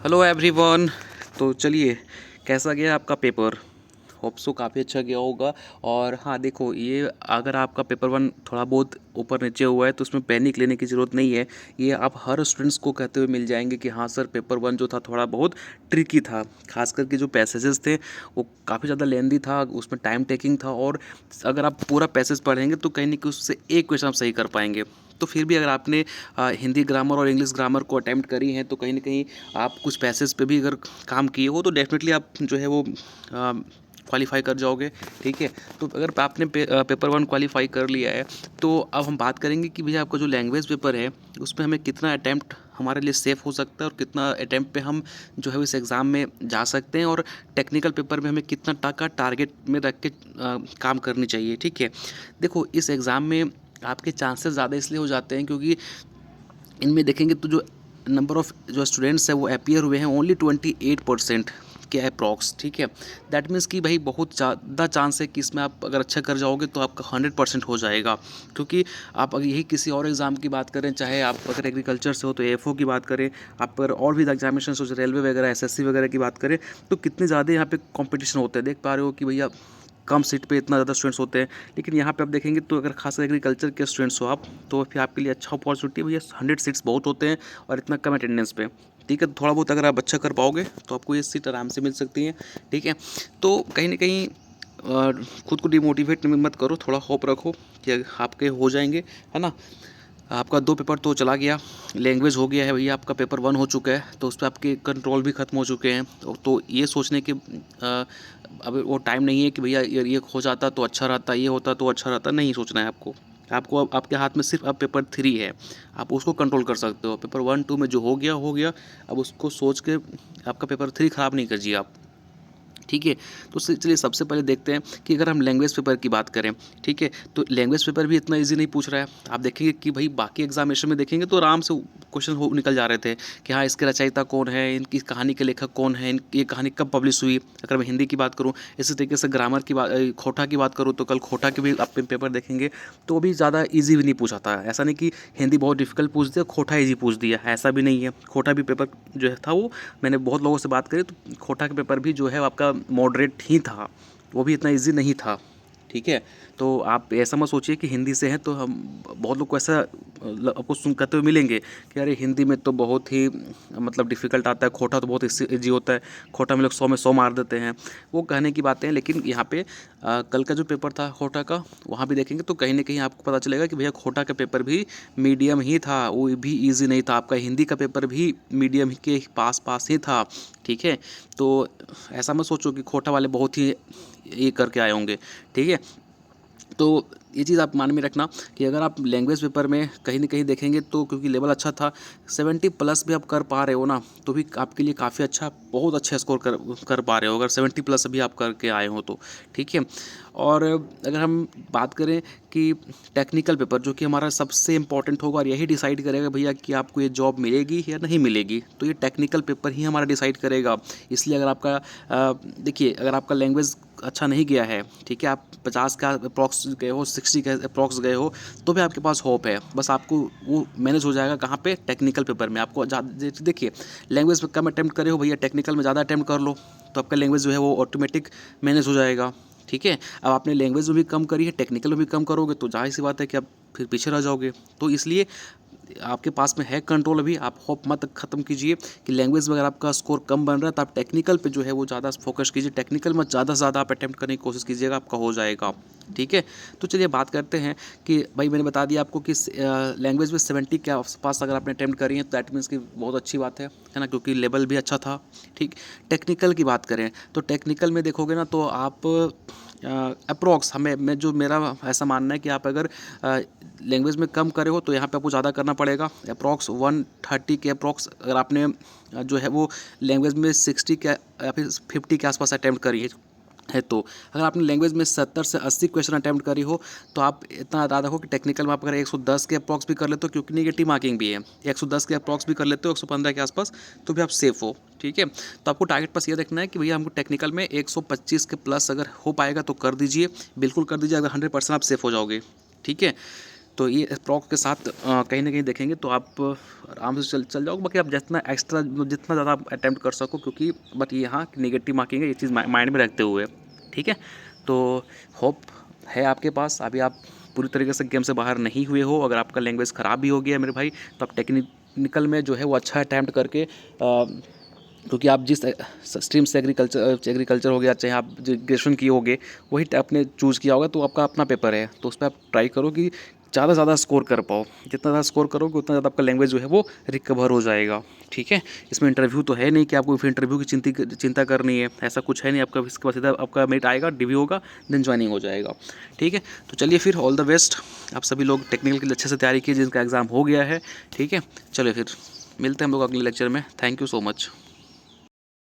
Hello everyone. तो चलिए, कैसा गया आपका पेपर? होप सो काफ़ी अच्छा गया होगा। और हाँ देखो, ये अगर आपका पेपर वन थोड़ा बहुत ऊपर नीचे हुआ है तो उसमें पैनिक लेने की ज़रूरत नहीं है। ये आप हर स्टूडेंट्स को कहते हुए मिल जाएंगे कि हाँ सर, पेपर वन जो था थोड़ा बहुत ट्रिकी था। खास करके जो पैसेजेस थे वो काफ़ी ज़्यादा लेंदी था, उसमें टाइम टेकिंग था। और अगर आप पूरा पैसेज पढ़ेंगे तो कहीं ना कहीं उससे एक क्वेश्चन आप सही कर पाएंगे। तो फिर भी अगर आपने हिंदी ग्रामर और इंग्लिश ग्रामर को अटैम्प्ट करी है तो कहीं ना कहीं आप कुछ पैसेज पे भी अगर काम किए हो तो डेफिनेटली आप जो है वो क्वालिफाई कर जाओगे। ठीक है, तो अगर आपने पेपर वन क्वालिफाई कर लिया है तो अब हम बात करेंगे कि भैया आपका जो लैंग्वेज पेपर है उसमें हमें कितना अटैम्प्ट हमारे लिए सेफ़ हो सकता है और कितना अटैम्प्ट पे हम जो है इस एग्ज़ाम में जा सकते हैं, और टेक्निकल पेपर में हमें कितना टाका टारगेट में रख के काम करनी चाहिए। ठीक है, देखो इस एग्ज़ाम में आपके चांसेस ज़्यादा इसलिए हो जाते हैं क्योंकि इनमें देखेंगे तो जो नंबर ऑफ़ जो स्टूडेंट्स हैं वो अपीयर हुए हैं ओनली 28% के अप्रॉक्स। ठीक है, दैट मीन्स कि भाई बहुत ज़्यादा चांस है कि इसमें आप अगर अच्छा कर जाओगे तो आपका 100% हो जाएगा। क्योंकि आप अगर यही किसी और एग्ज़ाम की बात करें, चाहे आप अगर एग्रीकल्चर से हो तो एएफओ की बात करें, आप अगर और भी एग्जामिनेशन हो रेलवे वगैरह एसएससी वगैरह की बात करें, तो कितने ज़्यादा यहाँ पे कंपटीशन होते हैं। देख पा रहे हो कि भैया कम सीट पे इतना ज़्यादा स्टूडेंट्स होते हैं। लेकिन यहाँ पे आप देखेंगे तो अगर खास एग्रीकल्चर के स्टूडेंट्स हो आप, तो फिर आपके लिए अच्छा अपॉर्चुनिटी है भैया। 100 सीट्स बहुत होते हैं और इतना कम अटेंडेंस पे। ठीक है, थोड़ा बहुत अगर आप अच्छा कर पाओगे तो आपको ये सीट आराम से मिल सकती है। ठीक है, तो कहीं ना कहीं खुद को डिमोटिवेट मत करो, थोड़ा होप रखो कि आपके हो जाएंगे, है ना। आपका 2 पेपर तो चला गया, लैंग्वेज हो गया है भैया, आपका पेपर 1 हो चुका है, तो उस पे आपके कंट्रोल भी ख़त्म हो चुके हैं। तो ये सोचने के अब वो टाइम नहीं है कि भैया ये हो जाता तो अच्छा रहता, ये होता तो अच्छा रहता, नहीं सोचना है आपको। आपको अब आपके हाथ में सिर्फ अब पेपर 3 है, आप उसको कंट्रोल कर सकते हो। पेपर 1 2 में जो हो गया। अब उसको सोच के आपका पेपर 3 ख़राब नहीं कीजिए आप। ठीक है, तो चलिए सबसे पहले देखते हैं कि अगर हम लैंग्वेज पेपर की बात करें। ठीक है, तो लैंग्वेज पेपर भी इतना इजी नहीं पूछ रहा है। आप देखेंगे कि भाई बाकी एग्जामिनेशन में देखेंगे तो आराम से क्वेश्चन हो निकल जा रहे थे कि हाँ इसके रचयिता कौन है, इनकी कहानी के लेखक कौन है, ये कहानी कब पब्लिश हुई। अगर मैं हिंदी की बात करूँ, इसी तरीके से ग्रामर की बात खोटा की बात करूँ तो कल खोटा के भी आप पेपर देखेंगे तो वो भी ज़्यादा ईजी भी नहीं पूछा था। ऐसा नहीं कि हिंदी बहुत डिफिकल्ट पूछ दिया, खोटा ईजी पूछ दिया, ऐसा भी नहीं है। खोटा भी पेपर जो था वो, मैंने बहुत लोगों से बात करी तो खोटा का पेपर भी जो है आपका मॉडरेट ही था, वो भी इतना इजी नहीं था। ठीक है, तो आप ऐसा मत सोचिए कि हिंदी से हैं तो हम, बहुत लोग को ऐसा आपको सुन कहते हुए मिलेंगे कि अरे हिंदी में तो बहुत ही मतलब डिफ़िकल्ट आता है, खोटा तो बहुत ईजी होता है, खोटा में लोग 100 में 100 मार देते हैं। वो कहने की बातें हैं, लेकिन यहाँ पे कल का जो पेपर था खोटा का, वहाँ भी देखेंगे तो कहीं ना कहीं आपको पता चलेगा कि भैया खोटा का पेपर भी मीडियम ही था, वो भी ईजी नहीं था। आपका हिंदी का पेपर भी मीडियम के पास ही था। ठीक है, तो ऐसा मत सोचो कि खोटा वाले बहुत ही ये करके आए होंगे। ठीक है, तो ये चीज़ आप मान में रखना कि अगर आप लैंग्वेज पेपर में कहीं ना कहीं देखेंगे तो क्योंकि लेवल अच्छा था, 70+ भी आप कर पा रहे हो ना, तो भी आपके लिए काफ़ी अच्छा, बहुत अच्छा स्कोर कर पा रहे हो अगर 70+ भी आप करके आए हो तो। ठीक है, और अगर हम बात करें कि टेक्निकल पेपर जो कि हमारा सबसे इम्पॉर्टेंट होगा और यही डिसाइड करेगा भैया कि आपको ये जॉब मिलेगी या नहीं मिलेगी, तो ये टेक्निकल पेपर ही हमारा डिसाइड करेगा। इसलिए अगर आपका देखिए, अगर आपका लैंग्वेज अच्छा नहीं गया है, ठीक है, आप 50 का अप्रॉक्स गए हो, 60 का अप्रॉक्स गए हो, तो भी आपके पास होप है। बस आपको वो मैनेज हो जाएगा कहाँ पे, टेक्निकल पेपर में। आपको देखिए, लैंग्वेज में कम अटैम्प्ट करे हो भैया, टेक्निकल में ज़्यादा अटैम्प्ट कर लो तो आपका लैंग्वेज जो है वो ऑटोमेटिक मैनेज हो जाएगा। ठीक है, अब आपने लैंग्वेज में भी कम करी है, टेक्निकल में भी कम करोगे तो जाहिर सी बात है कि आप फिर पीछे रह जाओगे। तो इसलिए आपके पास में है कंट्रोल अभी, आप होप मत ख़त्म कीजिए कि लैंग्वेज में अगर आपका स्कोर कम बन रहा है तो आप टेक्निकल पे जो है वो ज़्यादा फोकस कीजिए। टेक्निकल में ज़्यादा से ज़्यादा आप अटैम्प्ट करने की कोशिश कीजिएगा, आपका हो जाएगा। ठीक है, तो चलिए बात करते हैं कि भाई मैंने बता दिया आपको कि लैंग्वेज में 70 के आसपास अगर आपने अटैम्प्ट करी है तो दैट मीन्स की बहुत अच्छी बात है ना, क्योंकि लेवल भी अच्छा था। ठीक, टेक्निकल की बात करें तो टेक्निकल में देखोगे ना तो आप अप्रॉक्स हमें मैं जो मेरा ऐसा मानना है कि आप अगर लैंग्वेज में कम करे हो तो यहाँ पे आपको ज़्यादा करना पड़ेगा। अप्रॉक्स 130 के अप्रॉक्स अगर आपने जो है वो लैंग्वेज में 60 के या फिर 50 के आसपास अटैम्प्ट करी है तो अगर आपने लैंग्वेज में 70 से 80 क्वेश्चन अटैम्प्ट करी हो तो आप इतना याद रखो कि टेक्निकल में आप अगर 110 के अप्रॉक्स भी कर लेते हो, क्योंकि नेगेटिव मार्किंग भी है, 110 के अप्रॉक्स भी कर लेते हो, 115 के आसपास, तो भी आप सेफ हो। ठीक है, तो आपको टारगेट बस ये देखना है कि भैया हमको टेक्निकल में 125 के प्लस अगर हो पाएगा तो कर दीजिए, बिल्कुल कर दीजिए, अगर 100% आप सेफ हो जाओगे। ठीक है, तो ये प्रॉक्स के साथ कहीं ना कहीं देखेंगे तो आप आराम से चल जाओगे। बाकी आप जितना एक्स्ट्रा जितना ज़्यादा आप अटैम्प्ट कर सको, क्योंकि बट ये हाँ नेगेटिव मार्किंग है, ये चीज़ माइंड में रखते हुए, ठीक है। तो होप है आपके पास, अभी आप पूरी तरीके से गेम से बाहर नहीं हुए हो। अगर आपका लैंग्वेज ख़राब भी हो गया मेरे भाई, तो आप टेक्निकल में जो है वो अच्छा अटैम्प्ट करके क्योंकि आप जिस स्ट्रीम से एग्रीकल्चर हो गया, चाहे आप जो ग्रेजुएशन किए होगे वही आपने चूज़ किया होगा, तो आपका अपना पेपर है, तो उस पर आप ट्राई करो कि ज़्यादा से ज़्यादा स्कोर कर पाओ। जितना ज़्यादा स्कोर करोगे उतना ज़्यादा आपका लैंग्वेज जो है वो रिकवर हो जाएगा, ठीक है। इसमें इंटरव्यू तो है नहीं कि आपको फिर इंटरव्यू की चिंता करनी है, ऐसा कुछ है नहीं। आपका इसके बाद सीधा आपका मेरिट आएगा, डिव्यू होगा, देन ज्वाइनिंग हो जाएगा, ठीक है। तो चलिए फिर ऑल द बेस्ट, आप सभी लोग टेक्निकल के लिए अच्छे से तैयारी कीजिए, जिनका एग्ज़ाम हो गया है, ठीक है। चलिए फिर मिलते हैं हम लोग अगले लेक्चर में। Thank you so much.